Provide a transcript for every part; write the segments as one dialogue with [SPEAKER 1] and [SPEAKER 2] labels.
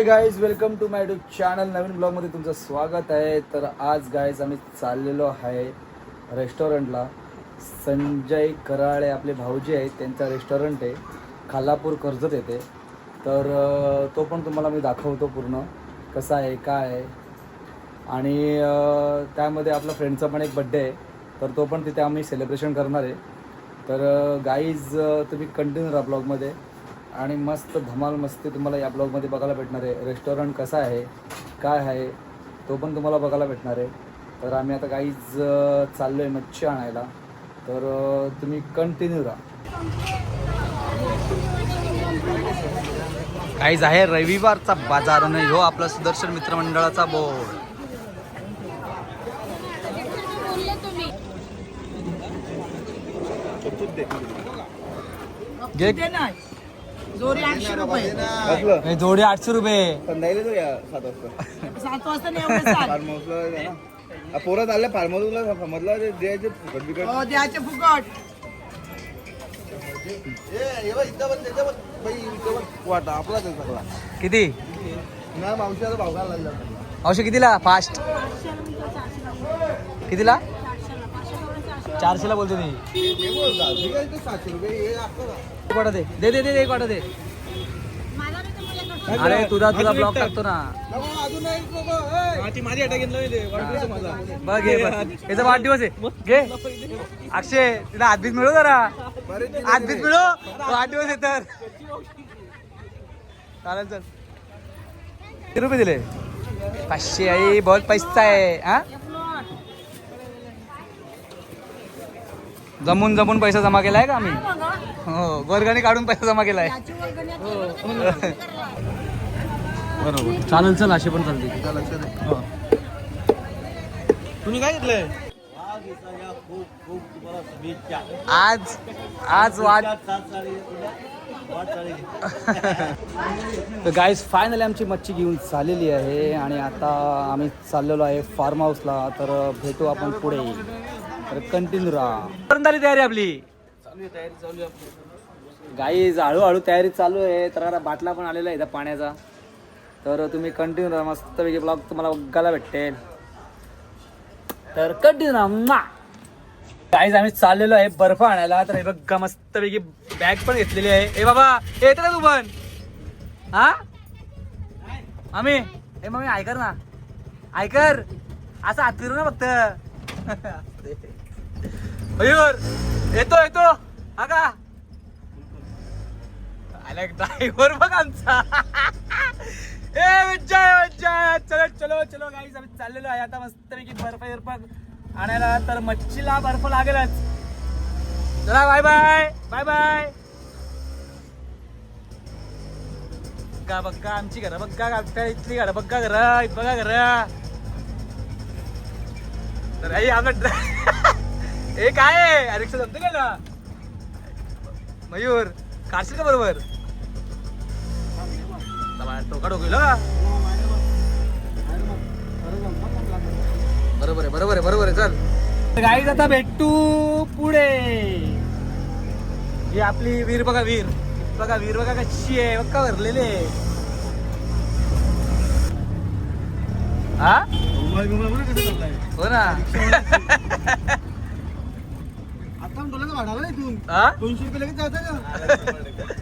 [SPEAKER 1] High guys, welcome to my YouTube channel. नवीन ब्लॉगमध्ये तुमचं स्वागत आहे. तर आज गाईज आम्ही चाललेलो आहे रेस्टॉरंटला. संजय कराळे आपले भाऊजी आहेत, त्यांचा रेस्टॉरंट आहे, खालापूर कर्जत येथे. तर तो पण तुम्हाला मी दाखवतो पूर्ण कसा आहे काय आहे. आणि त्यामध्ये आपल्या फ्रेंडचा पण एक बड्डे आहे, तर तो पण तिथे आम्ही सेलिब्रेशन करणार आहे. तर गाईज तुम्ही कंटिन्यू राहा ब्लॉगमध्ये आणि मस्त धमाल मस्ती तुम्हाला या ब्लॉगमध्ये बघायला भेटणार आहे. रेस्टॉरंट कसं आहे काय आहे तो पण तुम्हाला बघायला भेटणार आहे. तर आम्ही आता गाईज चाललो आहे मच्छी आणायला, तर तुम्ही कंटिन्यू राहा. गाईज आहे रविवारचा बाजार आणि हो आपला सुदर्शन मित्रमंडळाचा बोर्ड.
[SPEAKER 2] जोडी 800 रुपये.
[SPEAKER 1] जोडी 800 रुपये.
[SPEAKER 3] संध्याकाळी तो या 7 वाजता.
[SPEAKER 2] 7 वाजता नाही एवढे सात.
[SPEAKER 3] फार्म हाऊसला ना पोरं चालले फार्म हाऊसला समजला द्यायचे फुकट बिकट.
[SPEAKER 2] हो द्यायचे फुकट.
[SPEAKER 3] वाटा आपलाच आहे सगळा.
[SPEAKER 1] किती
[SPEAKER 3] ना मावशीला भाव घालायला लागला.
[SPEAKER 1] औषध कितीला फास्ट कितीला 400ला बोलते ती.
[SPEAKER 3] ठीक आहे ते 700 रुपये हे असतं ना.
[SPEAKER 1] कोटा दे दे दे दे कोटा दे. अरे तुझा ब्लॉग टाकतो ना.
[SPEAKER 3] अजून एक बाबा,
[SPEAKER 1] ती माझी अटॅक घेतलं बघ घे याचा वाढदिवस आहे. घे अक्षय तिला आधीच मिळव जरा, आधीच मिळव वाढदिवस आहे तर चालेल. चल किती रुपये दिले? 500. आई बहुत पैसा आहे. हा जमून जमून पैसा जमा केलाय का आम्ही? हो वर्गणी काढून पैसा जमा केलाय. बरोबर चालेल. चल असे पण चालते.
[SPEAKER 3] तुम्ही काय घेतलंय?
[SPEAKER 1] आज आज वाट तर गाईज फायनली आमची मच्छी घेऊन झालेली आहे आणि आता आम्ही चाललेलो आहे फार्म हाऊसला. तर भेटू आपण पुढे. तर कंटिन्यू राहा. झाली तयारी आपली? गाईज हळूहळू तयारी चालू आहे. तर आता बाटला पण आलेला आहे पाण्याचा. तर तुम्ही कंटिन्यू राहा, मस्तपैकी ब्लॉग तुम्हाला बघायला भेटेल. तर कंटिन्यू राहा. गाईज आम्ही चाललेलो आहे बर्फ आणायला. तर हे बघा मस्तपैकी बॅग पण घेतलेली आहे. ए बाबा येतं ना तू पण? हा आम्ही ए मम्मी ऐकर ना, ऐकर असं हात फिरू ना फक्त. मयूर येतो येतो. हा का आला ड्रायव्हर बघ आमचा. ए मज्जा मज्जा. चलो चलो चलो गाईज आम्ही चाललेलो आहे आता मस्तपैकी बर्फ आणायला. तर मच्छीला बर्फ लागेलच. चला बाय बाय बाय बाय. बघा बघा आमची घरं बघा, इथली घरं बघा, घरं बघा घरं. तर आई आम्हाला हे काय आहे? रिक्षा जमते का ना? मयूर काढशील का बरोबर? टोका टोकेल. बरोबर आहे बरोबर आहे बरोबर आहे. चल गाईज आता भेटू पुढे. ही आपली वीर बघा, वीर बघा, वीर बघा कशी आहे बघा भरलेले. हा हो ना.
[SPEAKER 3] आता डोलाचं भाडा नाही तू
[SPEAKER 1] हा
[SPEAKER 3] 200 रुपये लगेच जातं का?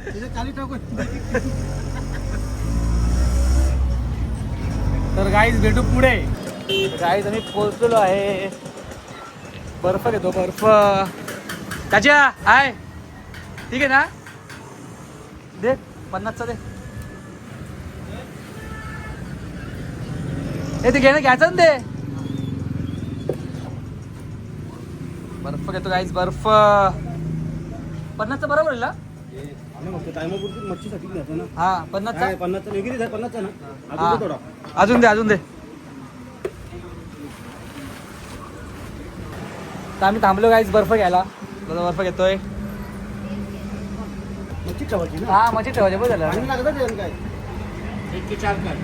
[SPEAKER 3] त्याच्यात खाली टाकून.
[SPEAKER 1] तर गाईज भेटू पुढे. गाईज आम्ही पोहोचलेलो आहे. बर्फ घेतो बर्फ. ताज्या आहे ठीक आहे ना? दे 50चा दे. हे ते घे ना, घ्यायचं ना ते. बर्फ घेतो गाईज बर्फ. 50चा बरोबर आहे ना?
[SPEAKER 3] टायमापुरती मच्छीसाठी घेतो ना.
[SPEAKER 1] हा 50चा
[SPEAKER 3] 50चा वेगळी 50चा ना.
[SPEAKER 1] हा.
[SPEAKER 3] थोडा
[SPEAKER 1] अजून दे अजून दे. तर आम्ही थांबलो गाईज बर्फ घ्यायला. बर्फ घेतोय.
[SPEAKER 3] मच्छी ठेवायची ना.
[SPEAKER 1] हा मच्छी ठेवायचे बरं झालं.
[SPEAKER 3] आणि लागतं ते काय 1 ते 4 काय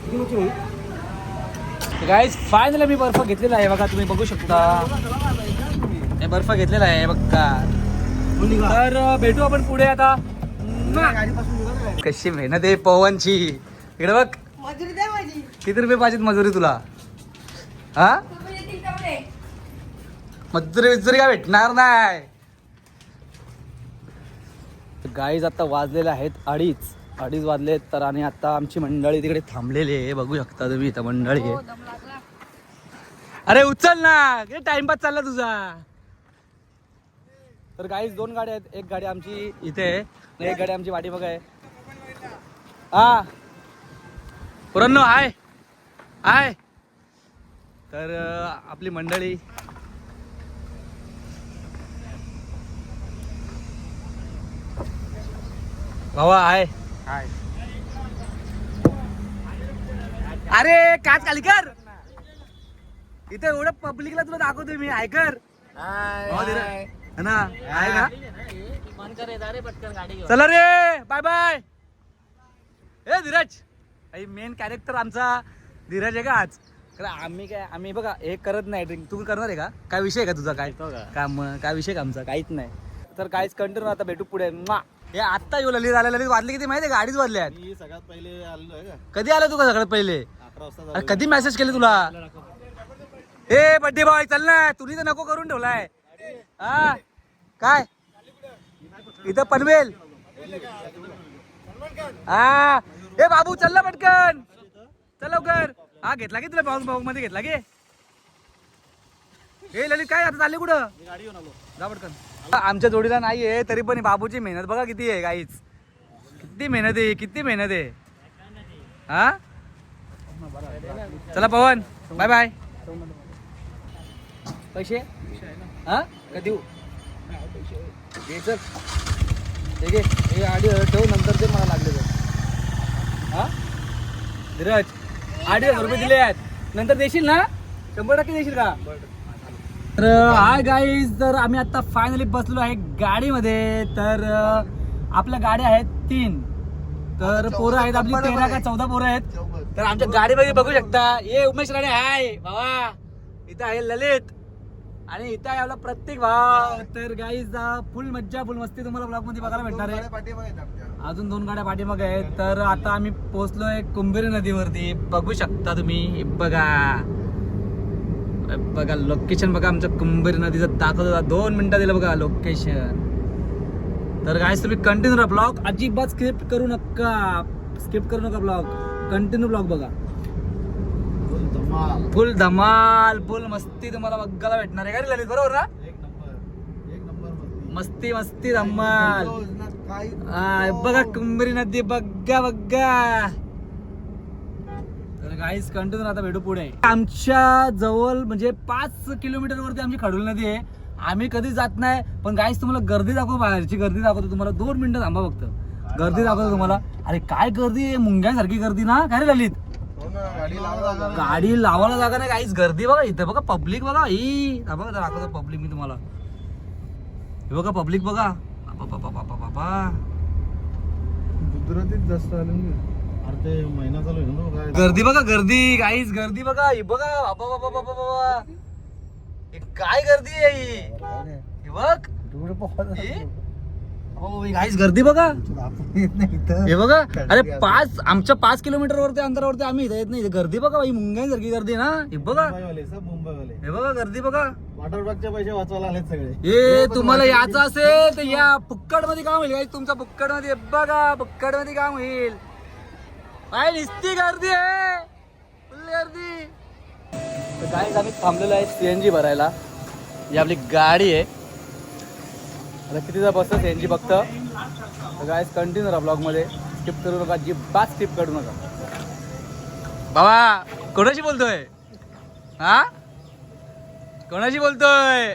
[SPEAKER 3] किती मच्छी होईल?
[SPEAKER 1] गाईज फायनली मी बर्फ घेतलेला आहे बघा, तुम्ही बघू शकता. हे बर्फ घेतलेला आहे बघा. तर भेटू आपण पुढे आता. कशी मेहनत आहे पवनची. इकडे बघ
[SPEAKER 2] मजुरी द्या माझी.
[SPEAKER 1] किती रुपये पाहिजेत मजुरी तुला? हा मजुरी काय भेटणार नाही. गाईज आता वाजलेले आहेत 2:30 वाजलेत तर. आणि आता आमची मंडळी तिकडे थांबलेली आहे, बघू शकता तुम्ही इथं मंडळी आहे. अरे उचल ना, टाइमपास चालला तुझा. तर गाईज 2 गाड्या आहेत, एक गाडी आमची इथे आहे आणि एक गाडी आमची पाठीमागे आहे. हा पुरांनो हाय हाय. तर आपली मंडळी भावा आहे. अरे काच खाली कर. इथे एवढं पब्लिकला तुला दाखवतोय मी. ऐकर ना, आहे का? चला रे, बाय बाय. ए धीरज, मेन कॅरेक्टर आमचा धीरज आहे का आज? आम्ही बघा हे करत नाही ड्रिंक. तुम्ही करणार आहे का? काय विषय आहे का तुझा? काय काम, काय विषय का आमचा? काहीच नाही. तर काहीच कंटिन्यू. आता भेटू पुढे. हे आत्ता येऊ ललित आल्या. ललित वाजले किती माहिती आहे? गाडीच वाजल्या.
[SPEAKER 3] सगळ्यात पहिले आलेलो आहे का?
[SPEAKER 1] कधी आला तू का सगळ्यात पहिले?
[SPEAKER 3] 11 वाजता.
[SPEAKER 1] अरे कधी मेसेज केले तुला? ए बड्डे बॉय चल ना, तुम्ही तर नको करून ठेवलाय. हा काय इथं पनवेल. हा ए बाबू चल ना पटकन, चल लवकर. हा घेतला की तुला भाऊ मध्ये घेतला की? ए ललित काय आता चालले कुठं? जा पटकन. आमच्या जोडीला नाहीये तरी पण बाबूची मेहनत बघा किती आहे. गाईच किती मेहनत आहे, किती मेहनत आहे. हा चला पवन बाय बाय. पैसे हा का देऊ? ठीक आहे, हे आधी ठेव, नंतर ते मला लागले तर. हा धीरज 8,000 रुपये दिले आहेत, नंतर देशील ना? 100% देशील का? तर हाय गाईज, तर आम्ही आता फायनली बसलो आहे गाडीमध्ये. तर आपल्या गाड्या आहेत 3. तर पोरं आहेत आपली 13 का 14 पोरं आहेत. तर आमच्या गाडीमध्ये बघू शकता. ये उमेश राणे हाय बाबा, इथं आहे ललित आणि इथं आहे आपला प्रत्येक भाव. तर गाईज फुल मज्जा फुल मस्ती तुम्हाला ब्लॉग मध्ये बघायला भेटणार आहे. अजून 2 गाड्या पाठीमागे आहेत. तर आता आम्ही पोहोचलोय कुंभेरी नदीवरती. बघू शकता तुम्ही, बघा बघा लोकेशन बघा. आमचं कुंभेरी नदीचं दाखवत होता. 2 मिनिटं दिलं बघा लोकेशन. तर गाईज तुम्ही कंटिन्यू राहा ब्लॉग, अजिबात स्किप करू नका ब्लॉग. कंटिन्यू ब्लॉग बघा. फुल धमाल फुल मस्ती तुम्हाला बघायला भेटणार आहे का रे ललित? बरोबर ना?
[SPEAKER 3] एक नंबर
[SPEAKER 1] मस्ती मस्ती धमाल. बघा कुंभेरी नदी बघा बघा. तर गाईज कंटिन्यू आता भेटू पुढे. आमच्या जवळ म्हणजे 5 किलोमीटर वरती आमची खडोली नदी आहे. आम्ही कधी जात नाही, पण गाईज तुम्हाला गर्दी दाखवतो, बाहेरची गर्दी दाखवतो तुम्हाला. 2 मिनिटं थांबा फक्त, गर्दी दाखवतो तुम्हाला. अरे काय गर्दी आहे, मुंग्यांसारखी गर्दी ना काय रे ललित? गाडी लावायला जागा नाही काहीच. गर्दी बघा इथे, बघा पब्लिक बघा. ही बघा दाखवतो पब्लिक मी तुम्हाला. हे बघा पब्लिक बघा.
[SPEAKER 3] गुजरातीत जास्त आलं. अरे ते महिना चालू आहे ना काय?
[SPEAKER 1] गर्दी बघा, गर्दी काहीच गर्दी बघा. ही बघा बाबा, हे काय गर्दी आहे ही? हे बघ काहीच गर्दी बघा. हे बघा. अरे आमच्या 5 किलोमीटर वरती अंतरावरती आम्ही इथे येत नाही. गर्दी बघा बाई, मुंग्यांसारखी गर्दी ना. हे बघा,
[SPEAKER 3] मुंबईवाले
[SPEAKER 1] हे बघा गर्दी बघा.
[SPEAKER 3] वॉटर पार्कचे पैसे वाचवायला आलेत सगळे.
[SPEAKER 1] हे तुम्हाला याचं असेल तर या फुक्कड मध्ये काम होईल. तुमचा फुक्कड मध्ये बघा, फुक्कड मध्ये काम होईल. काय नुसती गर्दी आहे, फुल गर्दी. तर गाईज आम्ही थांबलेलो आहे CNG भरायला. ही आपली गाडी आहे. आता कितीदा बसतं CNG बघतं. तर गाईज कंटिन्यू राहा ब्लॉग मध्ये, स्किप करू नका, अजिबात स्किप करू नका. बाबा कोणाशी बोलतोय? हा कोणाशी बोलतोय?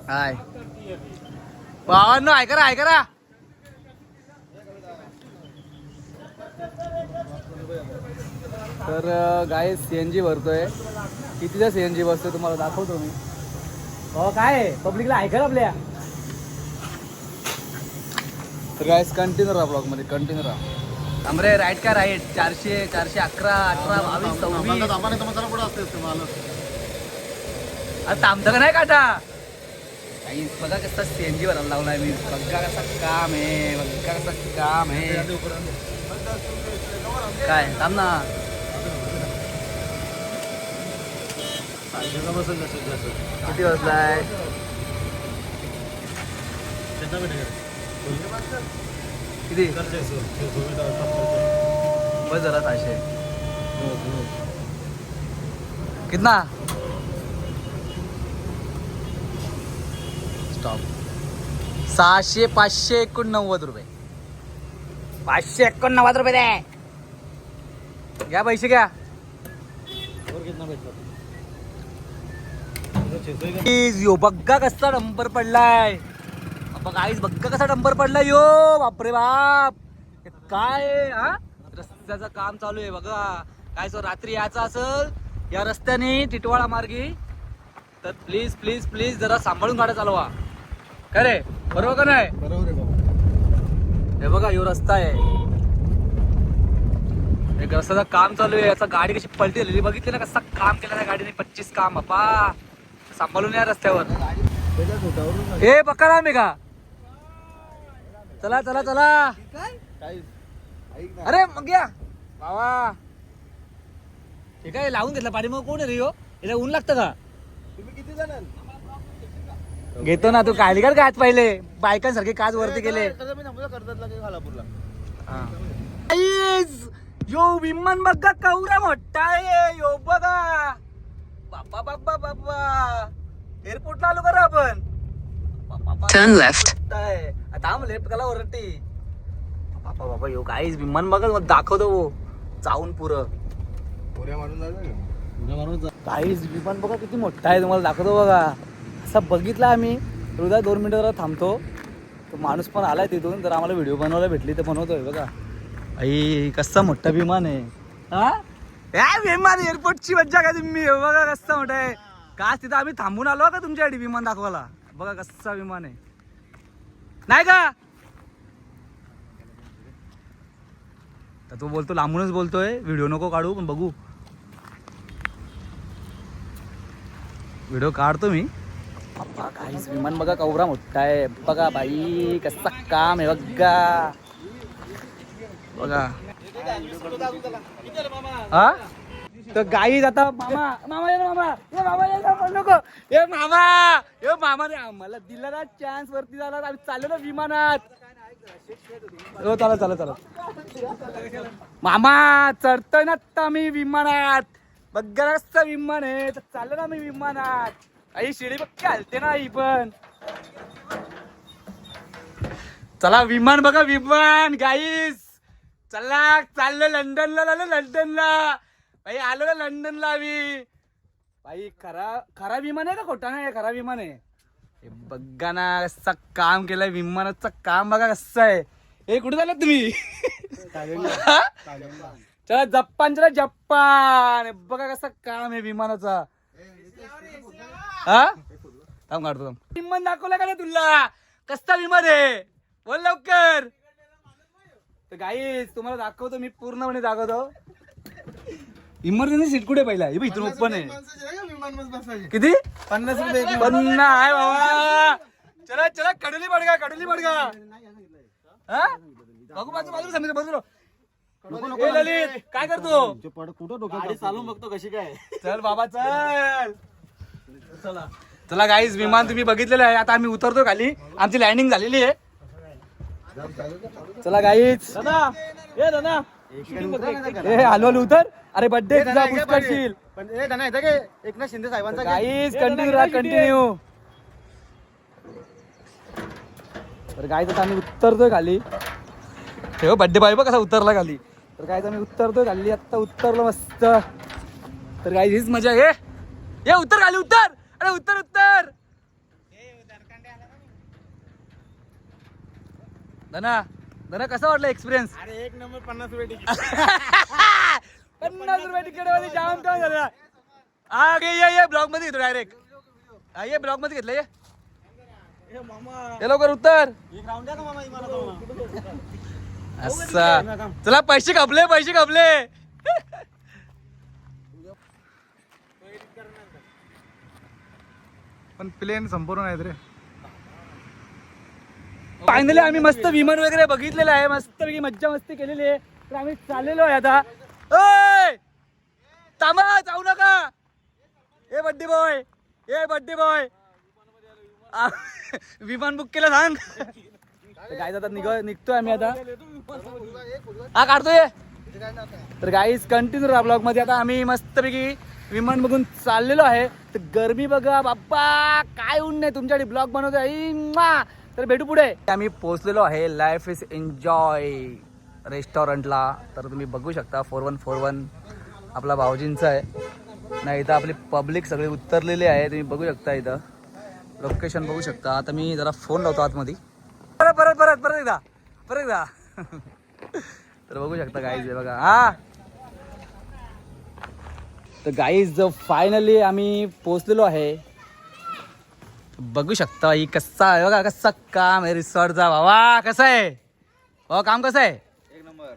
[SPEAKER 1] हाय भावांनो, ऐकरा. तर गाय CNG भरतोय. कितीदा CNG बसतोय तुम्हाला दाखवतो मी. काय पब्लिकला ऐका आपल्या. तर गायस कंटिन्यू राहा ब्लॉग मध्ये, कंटिन्यू राहा. आमरे राईट का राईट? 400, 411, 18, 22, 24. अरे थांबतं का नाही काटा? आई बघा कसा सीएनजी भरायला लावलाय मी. बघा कसं काम आहे, बघा कसं काम आहे. काय थांब ना. किती वाजलाय? किती बस झाला 600. कितना स्टॉप? 600 589 रुपये. 589 रुपये दे. घ्या पैसे घ्या. यो बघा कसा डंपर पडलाय. बघा आईच बघा कसा डंपर पडलाय यो. बापरे बाप. हे काय हा रस्त्याचं काम चालू आहे बघा. काय सर रात्री यायचं असेल या रस्त्याने टिटवाळा मार्गी तर प्लीज प्लीज प्लीज जरा सांभाळून गाड्या चालवा. काय रे बरोबर का नाही?
[SPEAKER 3] बरोबर आहे बाबा.
[SPEAKER 1] हे बघा यो रस्ता आहे. एक रस्त्याचं काम चालू आहे. याचा गाडी कशी पलटी झालेली बघितली ना. कसा काम केलं त्या गाडीने. 25 काम बापा. सांभाळून या रस्त्यावर. हे बघा मी का. चला चला चला. अरे मग या बाबा. हे काय लावून घेतलं पाणी. मग कोण आहे रे हो? याला ऊन लागतं का?
[SPEAKER 3] तुम्ही किती जण
[SPEAKER 1] घेतो ना. तू काढली का काच पाहिले बायकांसारखे काच वरती केले. यो विमान बघा कवरा मोठा आहे यो बघा. बाप्पा बाप्पा बाप्पा. एअरपोर्टला आलो का रे आपण?
[SPEAKER 4] Turn left.
[SPEAKER 1] आता लेफ्ट कला वरती. बाप्पा बाप्पा यो काहीच विमान बघा दाखवतो वो जाऊन पुरं.
[SPEAKER 3] पुऱ्या मारून जायचं.
[SPEAKER 1] काहीच विमान बघा किती मोठा आहे. तुम्हाला दाखवतो बघा. असं बघितलं आम्ही. हृदय 2 मिनिटं जरा थांबतो. तो माणूस पण आलाय तिथून. जर आम्हाला व्हिडिओ बनवायला भेटली तर बनवतोय बघा. आई कसा मोठा विमान आहे हा. या विमान एअरपोर्टची मज्जा काय तुम्ही. बघा कसा मोठा आहे. का तिथं आम्ही थांबून आलो का तुमच्यासाठी विमान दाखवायला. बघा कसा विमान आहे नाही का. तर तो बोलतो लांबूनच बोलतोय व्हिडिओ नको काढू पण बघू. व्हिडिओ काढतो मी. बाप्पा काहीच विमान बघा कवरा मोठा आहे. बघा बाई कसा काम आहे बघा. बघा हा तर गाईज आता मामा मामा ये मामा. ये मामा ये ना पण नको. ये मामा ये मामाने आम्हाला दिला ना चान्स. वरती झाला आम्ही चाललो ना विमानात. हो चला चला चला. मामा चढतोय ना आता मी विमानात. बघा कसं विमान आहे. तर चाललो ना मी विमानात. आई शिडी बघ हलते ना ही पण. चला विमान बघा विमान गाईस. चला चाललो लंडनला. लंडनला भाई आलो ना लंडनला आम्ही. भाई खरा विमान आहे का खोटा नाही. खरा विमान आहे. हे बघा ना कसं काम केलंय विमानाचं काम. बघा कसं आहे. हे कुठे झालं तुम्ही? चला जपान. चला जपान. बघा कसं काम आहे विमानाचा. हा थांब काढतो थांब. विमान दाखवला का तुला कसं विमान आहे. बोल लवकर. तर गाईस तुम्हाला दाखवतो मी पूर्णपणे दाखवतो. इमर्जन्सी सीट कुठे पहिला इथून ओपन आहे. किती
[SPEAKER 3] 50 रुपये.
[SPEAKER 1] 50 आहे बाबा. चला चला कडली बडगा कडली बडगा. हा बघू बाजू बाजू समीर बाजू. ए ललित काय करतो.
[SPEAKER 3] गाडी चालून बघतो कशी काय.
[SPEAKER 1] चल बाबा चल. चला चला गाईज विमान तुम्ही बघितलेलं आहे. आता आम्ही उतरतो खाली. आमची लँडिंग झालेली आहे. चला गाईज. ए हलू हलू उतर. अरे बर्थडे तुझा पुश करशील.
[SPEAKER 3] पण हे धना येतं की एकनाथ शिंदे साहेबांचा
[SPEAKER 1] गाईज कंटिन्यू राहा कंटिन्यू. तर गाईज आता आम्ही उतरतोय खाली. ठेव बर्थडे बाय बघ कसा उतरला खाली. तर गाईज आम्ही उतरतोय खाली. आत्ता उतरलो मस्त. तर गाईज हीच मजा आहे. ये उतर खाली उतर. अरे उतर उतर. धना धना कसा वाटला एक्सपिरियन्स.
[SPEAKER 3] अरे एक नंबर 50 रुपये तिकीट.
[SPEAKER 1] 50 रुपये तिकीट मध्ये जाम काय झालं. हा ये ब्लॉग मध्ये घेतो डायरेक्ट. ये ब्लॉग मध्ये घेतलं. ये लवकर उतर. असा चला पैसे खपले पैसे खपले. पण प्लेन संपूर्ण आहेत रे. फायनली आम्ही मस्त विमान वगैरे बघितलेलं आहे, मस्त मज्जा मस्ती केलेली आहे. तर आम्ही चाललेलो आहे आता. ओय थांबा, जाऊ नका. ए बड्डी बॉय, विमान बुक केलं सांग. काय आता निघतोय आम्ही आता. हा काढतोय. तर गाईज कंटिन्यू राहा ब्लॉग मध्ये. आता आम्ही मस्तपैकी विमान बघून चाललेलो आहे. तर गरमी बघा बाप्पा, काय ऊन नाही. तुमच्याकडे ब्लॉग बनवतोय. तर भेटू पुढे. आम्ही पोहोचलेलो आहे लाईफ इज एन्जॉय रेस्टॉरंटला. तर तुम्ही बघू शकता 4141 आपला भाऊजींचा आहे नाही. इथं आपली पब्लिक सगळी उतरलेली आहे. तुम्ही बघू शकता, इथं लोकेशन बघू शकता. आता मी जरा फोन लावतो आतमध्ये. परत एकदा तर बघू शकता गाईज हे बघा. हा तर गाईज फायनली आम्ही पोहोचलेलो आहे. बघू शकता ही कसा आहे बघा, कसा काम आहे रिसॉर्टचा. बाबा कसं आहे हो काम, कसं आहे?
[SPEAKER 3] एक नंबर.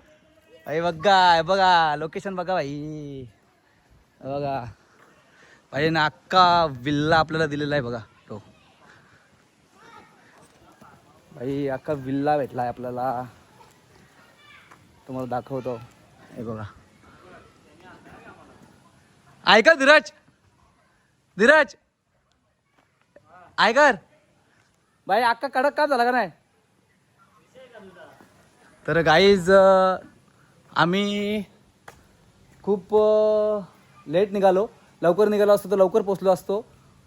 [SPEAKER 1] भाई बघा लोकेशन बघा भाई. बघा भाई ना अख्खा विल्ला आपल्याला दिलेला आहे बघा. तो भाई अख्खा विल्ला भेटला आहे आपल्याला. तुम्हाला दाखवतो. हे बघा. ऐका धीरज ऐकर भाई, अख्खा कडक काम झाला का नाही? तर गाईज आम्ही खूप लेट निघालो. लवकर निघालो असतो तर लवकर पोचलो असतो.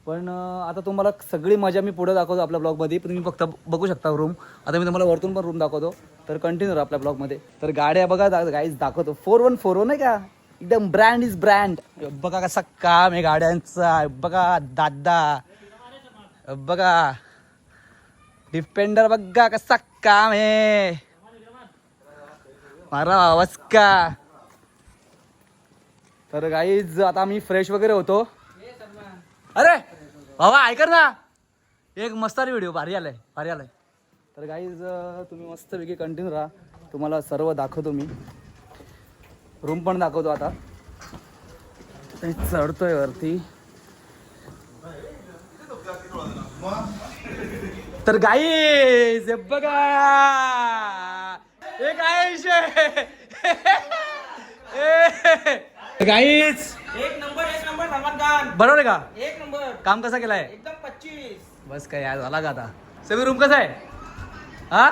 [SPEAKER 1] पण आता तुम्हाला सगळी मजा मी पुढे दाखवतो आपल्या ब्लॉगमध्ये. पण तुम्ही फक्त बघू शकता रूम. आता मी तुम्हाला वरतून पण रूम दाखवतो. तर कंटिन्यू राहा आपल्या ब्लॉगमध्ये. तर गाड्या बघा गाईज दाखवतो. 4141 नाही का, एकदम ब्रँड इज ब्रँड. बघा कसा काम आहे गाड्यांचा. बघा दादा, बघा डिफेंडर, बघा कसा काम आहे. मारा आवाज का. तर गाईज आता आम्ही फ्रेश वगैरे होतो. अरे बाबा ऐकर ना, एक मस्त व्हिडिओ भारी आलाय. तर गाईज तुम्ही मस्तपैकी कंटिन्यू राहा. तुम्हाला सर्व दाखवतो मी. रूम पण दाखवतो. आता चढतोय वरती. तर गाईज बघा हे काय गाईज
[SPEAKER 2] एक नंबर सलमान खान.
[SPEAKER 1] बरोबर आहे का?
[SPEAKER 2] एक नंबर
[SPEAKER 1] काम कसा केलाय?
[SPEAKER 2] एकदम 25.
[SPEAKER 1] बस काय यार झाला का आता. सगळी रूम कसा आहे हा.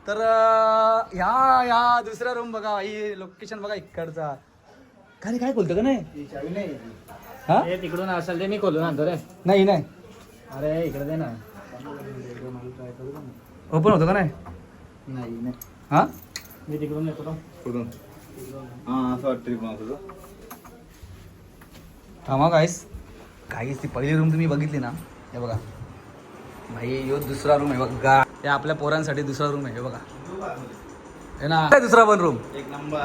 [SPEAKER 1] तर ह्या दुसरा रूम बघा. ही लोकेशन बघा इकडचा. काय बोलतो का नाही हा?
[SPEAKER 5] तिकडून असेल ते मी खोलून आणतो रे.
[SPEAKER 1] नाही
[SPEAKER 5] अरे इकडे दे ना.
[SPEAKER 1] ओपन होतो का नाही?
[SPEAKER 5] नाही
[SPEAKER 1] हा
[SPEAKER 5] मी तिकडून येतो ना.
[SPEAKER 3] कुठून? हा असं वाटतं पण तुझं.
[SPEAKER 1] थांबा काहीच ती पहिली रूम तुम्ही बघितली ना. हे बघा भाई, यो दुसरा रूम आहे बघा. हे आपल्या पोरांसाठी दुसरा रूम आहे. हे बघा हे ना, दुसरा पण रूम
[SPEAKER 3] एक नंबर.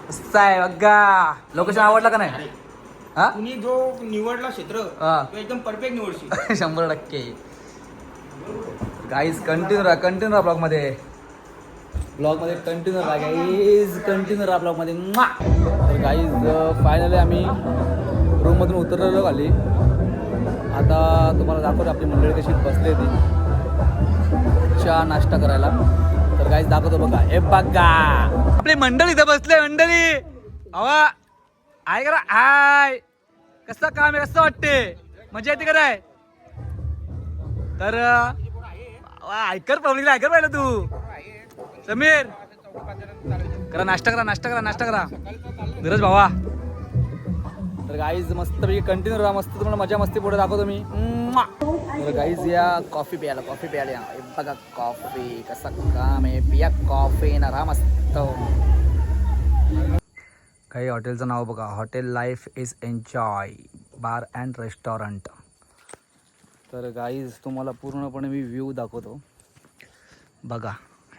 [SPEAKER 1] मस्त आहे बघा. लोकेशन आवडला का नाही? हा
[SPEAKER 2] तुम्ही जो निवडला क्षेत्र
[SPEAKER 1] हा
[SPEAKER 2] तो एकदम परफेक्ट निवडशील.
[SPEAKER 1] 100%. गाईज कंटिन्यू राहा ब्लॉगमध्ये कंटिन्यू राहा ब्लॉगमध्ये. तर गाईज फायनली आम्ही रूममधून उतरलेलो खाली. आता तुम्हाला दाखवतो आपली मंडळी कशी बसली ती चहा नाश्ता करायला. तर गाईज दाखवतो बघा. हे बघा आपली मंडळी इथं बसले. मंडळी हवा आहे करा. हाय कसं काम आहे, कसं वाटते, मजा येते का नाही? तर ऐकर पब्लिकला ऐकर पाहिलं तू. समीर करा नाश्ता करा धीरज भावा. तर गाईज मस्तपैकी कंटिन्यू राहा. मस्त तुम्हाला मजा मस्ती पुढे दाखवतो मी. तर गाईज या कॉफी प्यायला या. बघा कॉफी कसा काम आहे. पिया कॉफी ना राहा मस्त. काही हॉटेलचं नाव बघा. Hotel life is enjoy bar and restaurant. तर गाईज तुम्हाला पूर्णपणे मी व्ह्यू दाखवतो. बघा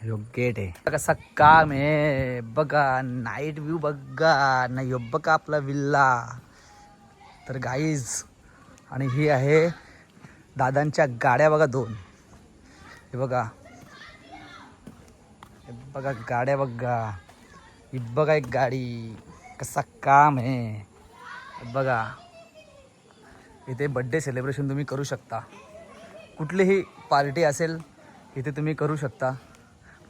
[SPEAKER 1] ह्यो गेट आहे. कसा काम आहे बघा. नाईट व्ह्यू बघा ना. ह्यो बघा आपला विल्ला. तर गाईज आणि ही आहे दादांच्या गाड्या बघा 2. हे बघा गाड्या बघा. ही बघा एक गाडी. कसा काम आहे बघा. इथे बड्डे सेलिब्रेशन तुम्ही करू शकता. कुठलीही पार्टी असेल इथे तुम्ही करू शकता,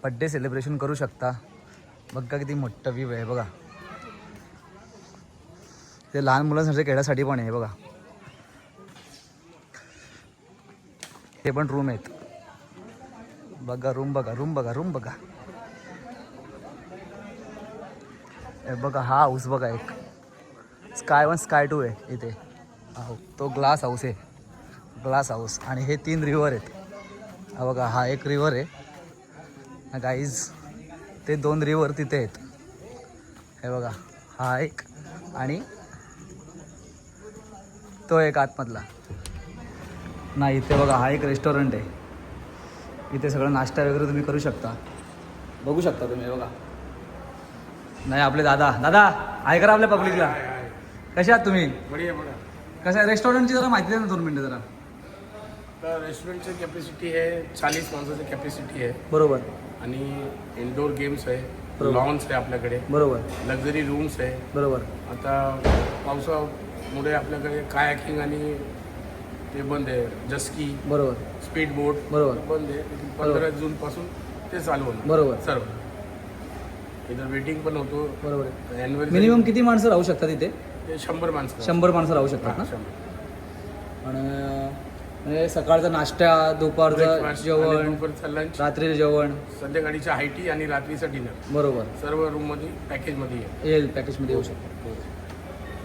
[SPEAKER 1] बड्डे सेलिब्रेशन करू शकता. बघा किती मोठं व्ह्यू आहे बघा. ते लहान मुलांसाठी खेळासाठी पण आहे बघा. हे पण रूम आहेत बघा. रूम बघा. हे बघा हा हाऊस बघा, एक स्काय 1 स्काय 2 आहे इथे. तो ग्लास हाऊस आहे, ग्लास हाऊस. आणि हे 3 रिव्हर आहेत. हा बघा, हा एक रिव्हर आहे गाईज. ते 2 रिव्हर तिथे आहेत. हे बघा, हा एक आणि तो एक आतमधला. नाही इथे बघा, हा एक रेस्टॉरंट आहे. इथे सगळं नाश्ता वगैरे तुम्ही करू शकता, बघू शकता तुम्ही. हे बघा, नाही आपले दादा आहे करा आपल्या पब्लिकला. कशा आहात तुम्ही?
[SPEAKER 6] बढिया.
[SPEAKER 1] कसं आहे रेस्टॉरंटची जरा माहिती द्या ना 2 मिनटं जरा.
[SPEAKER 6] तर रेस्टॉरंटची कॅपॅसिटी आहे 40 माणसाची कॅपॅसिटी आहे.
[SPEAKER 1] बरोबर
[SPEAKER 6] आणि इंडोर गेम्स आहे,
[SPEAKER 1] बरोबर.
[SPEAKER 6] लॉन्स आहे आपल्याकडे,
[SPEAKER 1] बरोबर
[SPEAKER 6] लक्झरी रूम्स आहे.
[SPEAKER 1] बरोबर.
[SPEAKER 6] आता पावसामुळे आपल्याकडे कायाकिंग आणि ते बंद आहे, जस्की,
[SPEAKER 1] बरोबर
[SPEAKER 6] स्पीड बोट
[SPEAKER 1] बरोबर.
[SPEAKER 6] बंद आहे. 15 जूनपासून ते चालू होणार
[SPEAKER 1] बरोबर.
[SPEAKER 6] सर्व. इथं वेटिंग पण होतो.
[SPEAKER 1] बरोबर.
[SPEAKER 6] Annual
[SPEAKER 1] मिनिमम किती माणसं राहू शकतात इथे?
[SPEAKER 6] ते 100 माणसं
[SPEAKER 1] 100 माणसं राहू शकतात ना.
[SPEAKER 6] 100.
[SPEAKER 1] आणि म्हणजे सकाळचा नाश्ता, दुपारचं
[SPEAKER 6] Breakfast आणि
[SPEAKER 1] जेवण,
[SPEAKER 6] दुपारचं लंच,
[SPEAKER 1] रात्रीचं जेवण.
[SPEAKER 6] संध्याकाळीच्या हायटी आणि रात्रीचा डिनर
[SPEAKER 1] बरोबर.
[SPEAKER 6] सर्व रूममध्ये पॅकेजमध्ये आहे.
[SPEAKER 1] येईल पॅकेजमध्ये येऊ शकतो.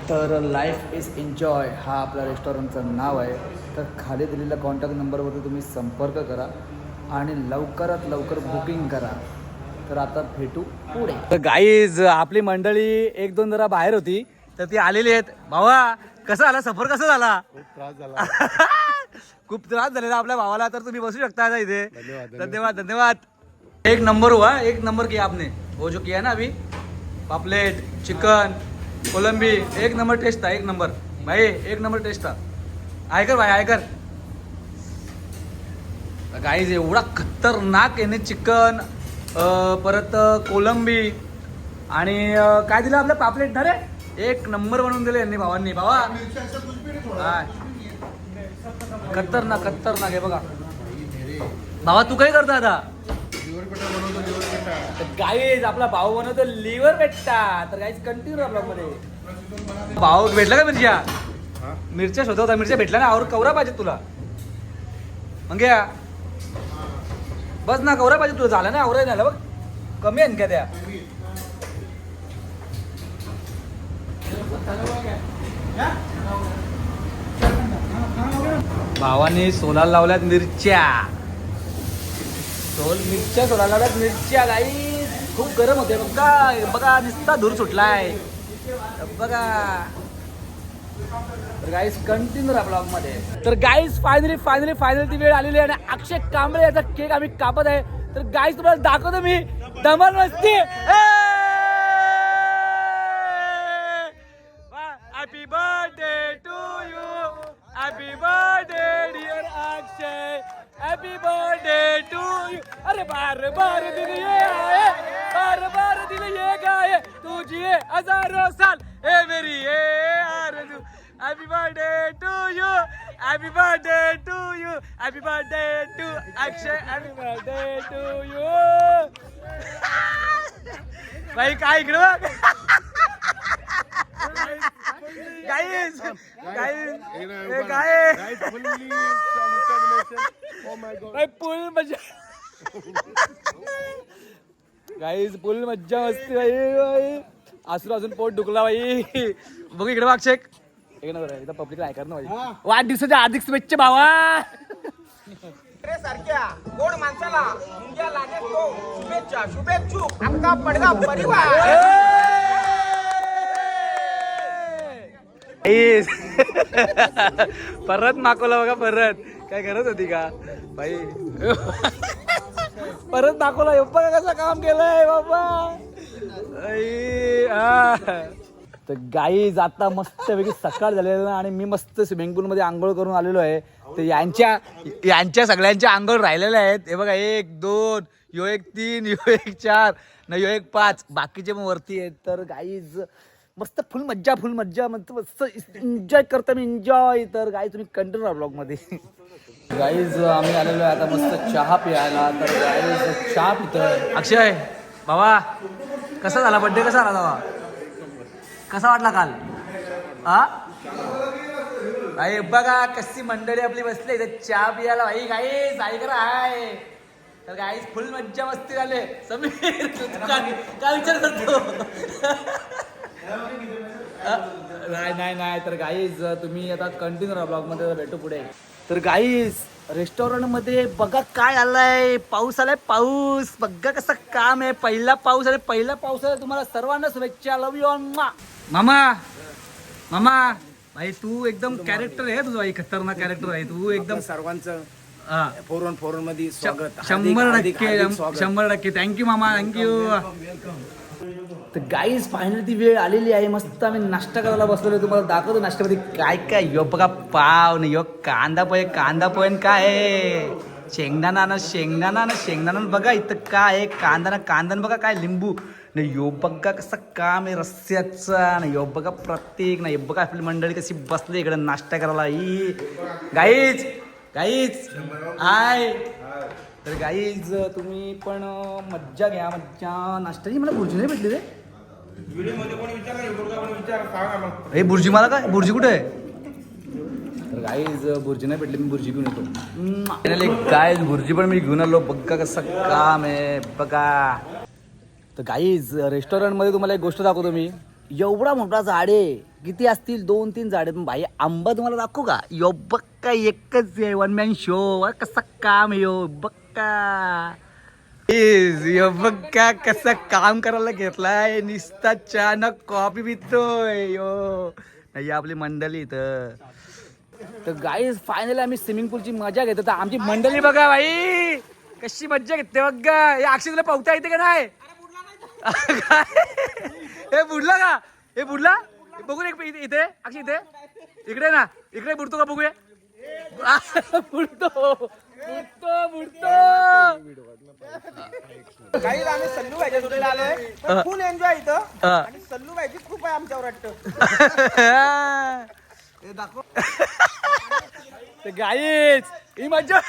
[SPEAKER 1] तर लाईफ इज एन्जॉय हा आपल्या रेस्टॉरंटचं नाव आहे. तर खाली दिलेल्या कॉन्टॅक्ट नंबरवरती तुम्ही संपर्क करा आणि लवकरात लवकर बुकिंग करा. तर आता भेटू पुढे. तर गाईज आपली मंडळी 1-2 जरा बाहेर होती, तर ती आलेली आहेत. भावा कसा आला सफर, कसा झाला? खूप त्रास झालेला आपल्या भावाला. तर तुम्ही बसू शकता आता इथे. धन्यवाद. 1 नंबर हुआ, 1 नंबर किया आपने. वो जो किया ना अभी, पापलेट, चिकन, कोलंबी, 1 नंबर टेस्ट था. 1 नंबर भाई, 1 नंबर टेस्ट था. आयकर भाई आयकर. गाईज एवढा खतरनाक याने चिकन, परत कोलंबी आणि काय दिलं आपलं पापलेट ना रे. 1 नंबर बनवून दिले यांनी भावांनी. भावा खतरनाक आहे बघा. भावा तू काय करता आता? गाईज आपला भाऊ बनवतो लिव्हर भेटता. तर गाईज कंटिन्यू ब्लॉग मध्ये. भाऊ भेटला का मिरच्या शोधत होता, मिरच्या भेटला ना. और कवरा पाहिजे तुला मग घ्या. बस ना, कवरा पाहिजे तुला. झालं ना, आवराय झालं बघ. कमी आहे का त्या? भावानी सोलायला लावल्यात मिरच्या. मिरच्या सोलायला लावल्यात मिरच्या. गाई खूप गरम होते बघा. नुसता धूर सुटलाय बघा. तर गाईस कंटिन्यू राहा ब्लॉग मध्ये. तर गाईस फायनली ती वेळ आलेली आहे आणि अक्षय कांबळे याचा केक आम्ही कापत आहे. तर गाईस तुम्हाला दाखवतो मी धमाल मस्ती. Happy birthday to you, happy birthday dear Akshay, happy birthday to you. अरे बार दिन ये आए, बार दिन ये गाए, तू जिए हजारों साल ए मेरी ये आरज़ू. Happy birthday to you, happy birthday to you, happy birthday to Akshay, happy birthday to you. भाई काय इकडे बघ. गाईस काय फुल मजा. गाईस फुल मज्जा मस्ती भाई. आसरू अजून पोट दुखला भाई. बघ इकडे बघ अक्षय. पब्लिकला ऐका ना भाई. वाढदिवसाच्या हार्दिक शुभेच्छा भावा.
[SPEAKER 2] सारख्या गोड माणसाला मुंग्या लागेल तो शुभेच्छा शुभेच्छू अक्का पडगा परिवार.
[SPEAKER 1] परत मागवला बघा. परत काय करत होती का बाई? परत दाखवला. बघा कसं काम केलंय बाबा. तर गाईज आता मस्तपैकी सकाळ झालेलं आणि मी मस्त स्विमिंग पूल मध्ये आंघोळ करून आलेलो आहे. तर यांच्या सगळ्यांच्या आंघोळ राहिलेल्या आहेत. हे बघा 1, 2, यो 1, 3, यो 1, 4 न यो 1, 5. बाकीचे पण वरती आहेत. तर गाईज मस्त फुल मज्जा मस्त एन्जॉय करता मी एन्जॉय. तर गाईज तुम्ही कंटिन्यू राहा ब्लॉगमध्ये. गाईज आम्ही आलेलो आहे आता मस्त चहा प्यायला. तर गाईज चहा पितोय.
[SPEAKER 5] अक्षय बाबा कसा झाला बड्डे, कसा झाला बाबा, कसा वाटला काल? भाई बघा कशी मंडळी आपली बसली इथे चहा पियाला. भाई गाईज ऐक हाय. तर गाईज फुल मज्जा मस्ती झाले. समीर तू काय विचार करतो?
[SPEAKER 1] नाही तर गाईज तुम्ही आता कंटिन्यू राहा ब्लॉगमध्ये. भेटू पुढे. तर गाईज रेस्टॉरंटमध्ये बघा काय आलाय. पाऊस आलाय पाऊस. बघा कसं काम आहे. पहिला पाऊस आलाय. पहिला पाऊस आलाय. तुम्हाला सर्वांना शुभेच्छा. लव यू ऑन मामा भाई तू एकदम कॅरेक्टर आहे तुझं. भाई खतरनाक कॅरेक्टर आहे तू एकदम.
[SPEAKER 6] सर्वांचं
[SPEAKER 1] हा
[SPEAKER 6] 414 मध्ये स्वागत.
[SPEAKER 1] 100% थँक्यू मामा थँक्यू. तर गाईज फायनली ती वेळ आलेली आहे. मस्त आम्ही नाश्ता करायला बसलेलो. तुम्हाला दाखवतो नाश्त्यामध्ये काय काय. यो बघा पाव न यो कांदा पोहे काय आहे. शेंगदाणा बघा इथं काय आहे. कांदा बघा काय लिंबू न यो बघा कसं काम आहे रस्स्याचा. न यो बघा प्रत्येक ना. हे बघा आपली मंडळी कशी बसली इकडे नाश्ता करायला. ही गाईज हाय. तर गाईज तुम्ही पण मज्जा घ्या नाश्त्याची. मला बुर्जी नाही भेटली रे. हे बुर्जी मला काय बुर्जी कुठे आहे? तर गाईज बुर्जी नाही भेटली. मी बुर्जी घेऊन येतो. गाईज बुर्जी पण मी घेऊन आलो. बघा कसं काम आहे बघा. तर गाईज रेस्टॉरंटमध्ये तुम्हाला एक गोष्ट दाखवतो मी. एवढा मोठा झाड आहे. किती असतील 2-3 झाडे. भाई आंबा तुम्हाला दाखवू का? यो बघा एकच आहे. One man show. कसं काम आहे यो बघा. यो बघा कसं काम करायला घेतलाय. निस्ता चहा न कॉफी पितोय यो. नाही आपली मंडळी इथं. तर गाईज फायनली आम्ही स्विमिंग पूलची मजा घेतो. तर आमची मंडळी बघा भाई कशी मज्जा घेते बघा. या अक्षय तुला पावता येते का नाही? हे बुडला का? हे बुडला बघू इथे अक्षय इथे इकडे ना. इकडे बुडतो का बघूया. बुडतो.
[SPEAKER 2] काही आम्ही सल्लू भाईच्या जोडीला आलोय. फुल एन्जॉय इथं. आणि सल्लू भाईची खूप आहे आमच्यावर वाटतं.
[SPEAKER 1] तर गाईज ही मज्जा.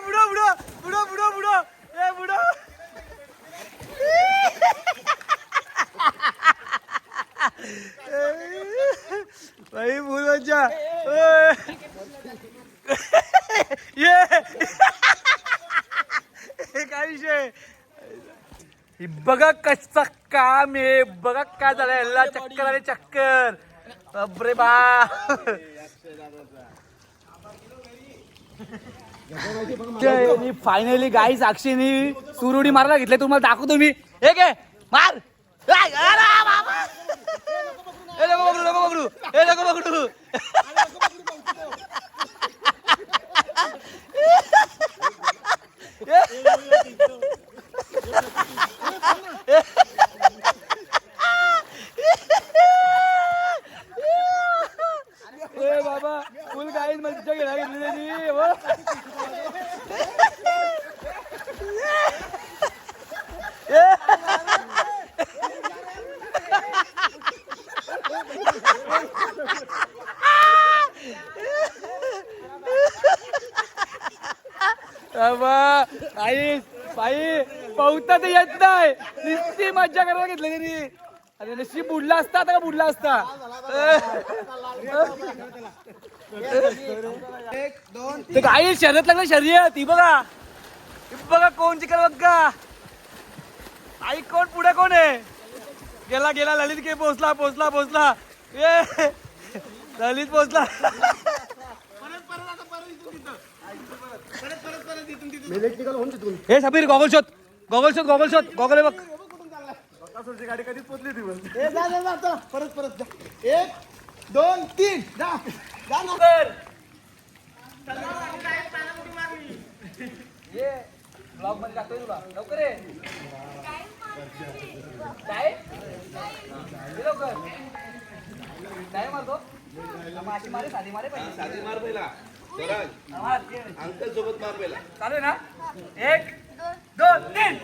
[SPEAKER 1] बुडो. भाई बोल मज्जा. काय विषय. बघा कसं काम आहे. बघा काय झालं. याला चक्कर आले चक्कर. बापरे बा. फायनली गाईज अक्षयनी सुरुडी मारायला घेतले. तुम्हाला दाखवतो मी. हे घे मार. नको पकडू. बाबा फुल गाईज मज्जा घ्यायला घेतली त्यांनी. आई पावता तर येत नाही. नुसती मज्जा करायला घेतली त्यांनी. अरे नशी बुडला असता आता का बुडला असता.
[SPEAKER 2] 1, 2,
[SPEAKER 1] ते काही शर्यत लागलं शर्यत. ही बघा कोण जिंकल बघा. आई कोण पुढे कोण आहे. गेला ललित के पोचला. ललित पोचला. हे समीर गॉगल शोध. गॉगल बघ.
[SPEAKER 3] गाडी कधीच पोचली ती.
[SPEAKER 2] परत जा. 1, 2, 3 जा ना.
[SPEAKER 1] ब्लॉग मध्ये टाकतोय तुला लवकर ये. काय लवकर काय मारतो. साधी मारे
[SPEAKER 3] साधी मार पहिला. अंकल सोबत मार पहिला.
[SPEAKER 1] चालेल ना. 1
[SPEAKER 5] दोन तीन.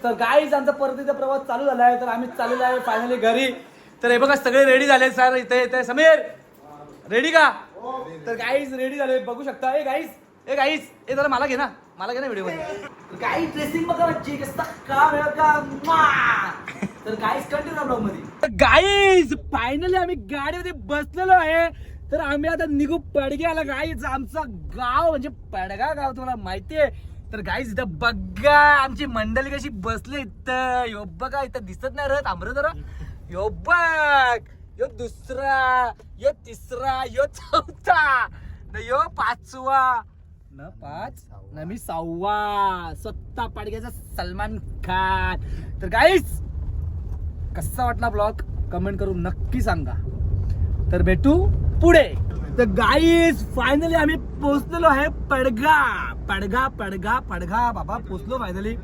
[SPEAKER 1] तर गाईज आमचा परतीचा प्रवास चालू झाला आहे. तर आम्ही चाललेलो आहे फायनली घरी.
[SPEAKER 5] तर हे बघा सगळे रेडी झाले सर. इथे इथे समीर रेडी का?
[SPEAKER 1] तर गाईज रेडी झाले बघू शकता. ए गाईज
[SPEAKER 5] ए जरा मला घे ना व्हिडिओ मध्ये.
[SPEAKER 1] गाईज ड्रेसिंग बघा म्हणजे कसं काम आहे का मा. तर गाईज कंटिन्यू ब्लॉग मध्ये. गाईज फायनली आम्ही गाडीमध्ये बसलेलो आहे. तर आम्ही आता निघू पडग्याला. गाईज आमचं गाव म्हणजे पडगा गाव तुम्हाला माहितीये. तर गाईज इथं बघा आमची मंडळी कशी बसली इथं. यो बघा इथं दिसत नाही रे. थांबर जरा. यो बघ यो दुसरा यो तिसरा यो चौथा न यो पाचवा न पाच न मी सहावा. स्वतः पाडग्याचा सलमान खान. तर गाईज कसा वाटला ब्लॉग कमेंट करून नक्की सांगा. तर भेटू पुढे. तर गाईज फायनली आम्ही पोहोचलेलो आहे पडगा. पडगा पडगा पडगा बाबा पोहोचलो फायनली.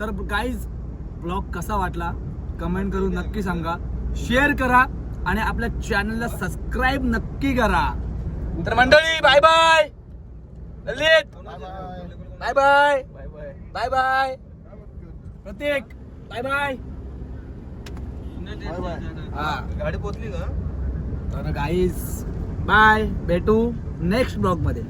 [SPEAKER 1] तर गाईज ब्लॉग कसा वाटला कमेंट करून नक्की सांगा. शेअर करा आणि आपल्या चॅनलला सबस्क्राईब नक्की करा.
[SPEAKER 5] तर मंडळी bye bye. Lalit bye bye. Bye bye.
[SPEAKER 1] प्रत्येक बाय बाय.
[SPEAKER 3] गाडी पोचली का?
[SPEAKER 1] तर गाईज बाय भेटू नेक्स्ट ब्लॉग मध्ये.